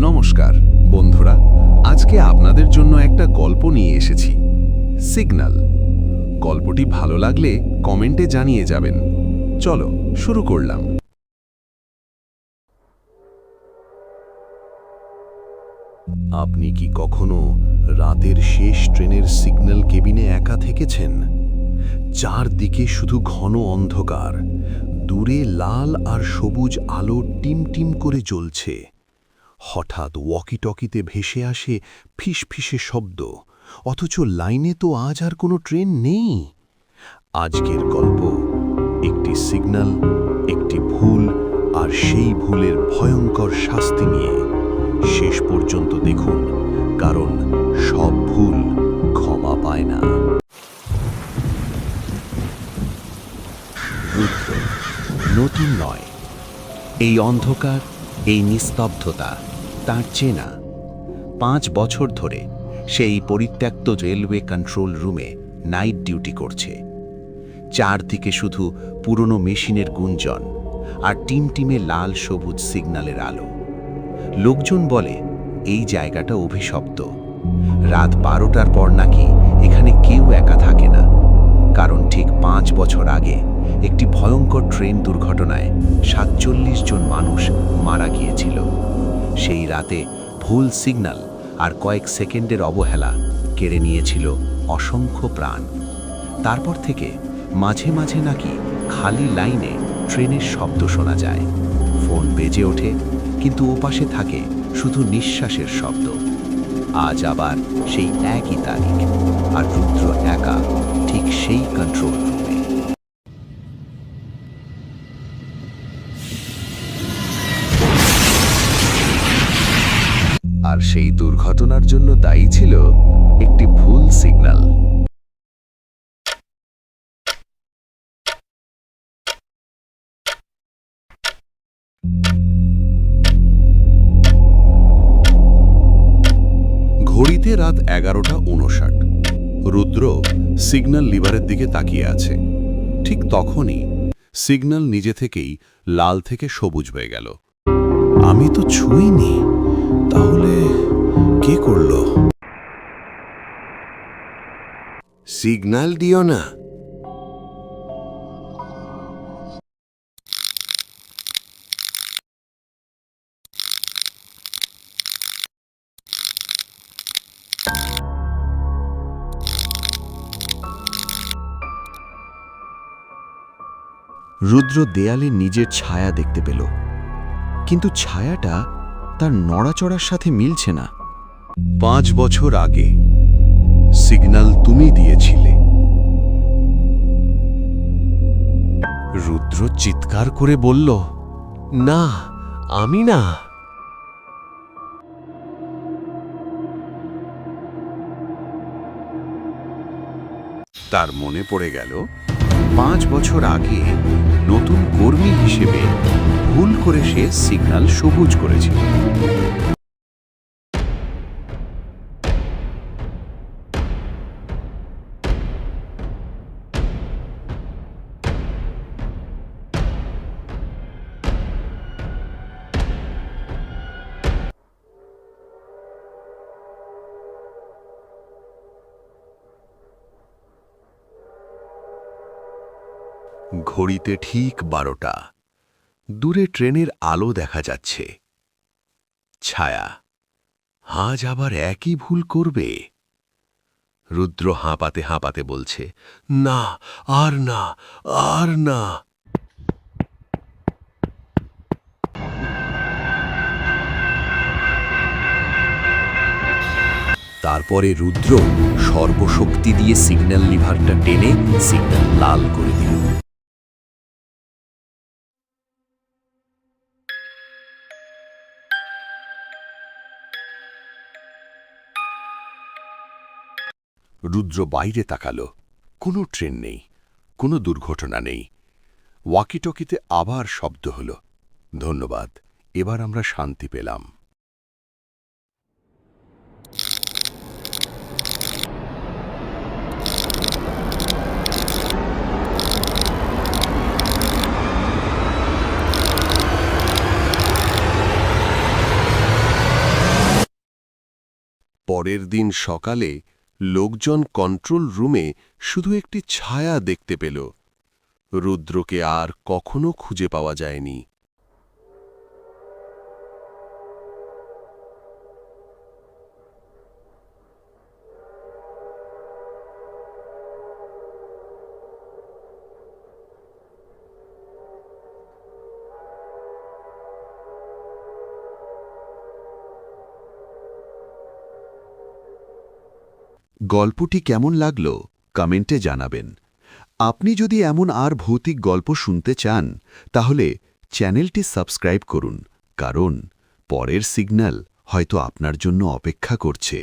নমস্কার বন্ধুরা, আজকে আপনাদের জন্য একটা গল্প নিয়ে এসেছি, সিগন্যাল। গল্পটি ভালো লাগলে কমেন্টে জানিয়ে যাবেন। চলো শুরু করলাম। আপনি কি কখনো রাতের শেষ ট্রেনের সিগন্যাল কেবিনে একা থেকেছেন? চারদিকে শুধু ঘন অন্ধকার, দূরে লাল আর সবুজ আলো টিমটিম করে জ্বলছে। হঠাৎ ওয়াকিটকিতে ভেসে আসে ফিসফিসে শব্দ, অথচ লাইনে তো আজ আর কোনো ট্রেন নেই। আজকের গল্প একটি সিগন্যাল, একটি ভুল, আর সেই ভুলের ভয়ঙ্কর শাস্তি নিয়ে। শেষ পর্যন্ত দেখুন, কারণ সব ভুল ক্ষমা পায় না। রুদ্র নতুন নয়। এই অন্ধকার, এই নিস্তব্ধতা তার চেনা। 5 বছর ধরে সেই পরিত্যক্ত রেলওয়ে কন্ট্রোল রুমে নাইট ডিউটি করছে। চারদিকে শুধু পুরনো মেশিনের গুঞ্জন আর টিমটিমে লাল সবুজ সিগন্যালের আলো। লোকজন বলে এই জায়গাটা অভিশপ্ত। রাত 12টার পর নাকি এখানে কেউ একা থাকে না, কারণ ঠিক 5 বছর আগে একটি ভয়ঙ্কর ট্রেন দুর্ঘটনায় 47 জন মানুষ মারা গিয়েছিল। সেই রাতে ভুল সিগন্যাল আর কয়েক সেকেন্ডের অবহেলা কেড়ে নিয়েছিল অসংখ্য প্রাণ। তারপর থেকে মাঝে মাঝে নাকি খালি লাইনে ট্রেনের শব্দ শোনা যায়। ফোন বেজে ওঠে, কিন্তু ওপাশে থাকে শুধু নিঃশ্বাসের শব্দ। আজ আবার সেই একই তারিখ, আর রুদ্র একা ঠিক সেই কন্ট্রোল রুমে। আর সেই দুর্ঘটনার জন্য দায়ী ছিল একটি ভুল সিগন্যাল। ঘড়িতে রাত 11:59। রুদ্র সিগন্যাল লিভারের দিকে তাকিয়ে আছে। ঠিক তখনই সিগন্যাল নিজে থেকেই লাল থেকে সবুজ হয়ে গেল। আমি তো ছুঁইনি, তাহলে কে করল? সিগন্যাল দিও না। রুদ্র দেয়ালে নিজের ছায়া দেখতে পেল, কিন্তু ছায়াটা তার নড়াচড়ার সাথে মিলছে না। 5 বছর আগে সিগন্যাল তুমি দিয়েছিলে। রুদ্র চিৎকার করে বলল, না, আমি না। তার মনে পড়ে গেল 5 বছর আগে নতুন কর্মী হিসেবে ভুল করে সে সিগন্যাল সবুজ করেছিল। ঘড়িতে ঠিক 12টা। দূরে ট্রেনের আলো দেখা যাচ্ছে। ছায়া আজ আবার একই ভুল করবে। রুদ্র হাঁপাতে হাঁপাতে বলছে, না, আর না, আর না। তারপরে রুদ্র সর্বশক্তি দিয়ে সিগন্যাল লিভারটা টেনে সিগন্যাল লাল করে দিল। রুদ্র বাইরে তাকালো। কোনো ট্রেন নেই, কোনো দুর্ঘটনা নেই। ওয়াকিটকিতে আবার শব্দ হলো, ধন্যবাদ, এবার আমরা শান্তি পেলাম। পরের দিন সকালে লোকজন কন্ট্রোল রুমে শুধু একটি ছায়া দেখতে পেল। রুদ্রকে আর কখনো খুঁজে পাওয়া যায়নি। গল্পটি কেমন লাগলো কমেন্টে জানাবেন। আপনি যদি এমন আর ভৌতিক গল্প শুনতে চান তাহলে চ্যানেলটি সাবস্ক্রাইব করুন, কারণ পরের সিগন্যাল হয়তো আপনার জন্য অপেক্ষা করছে।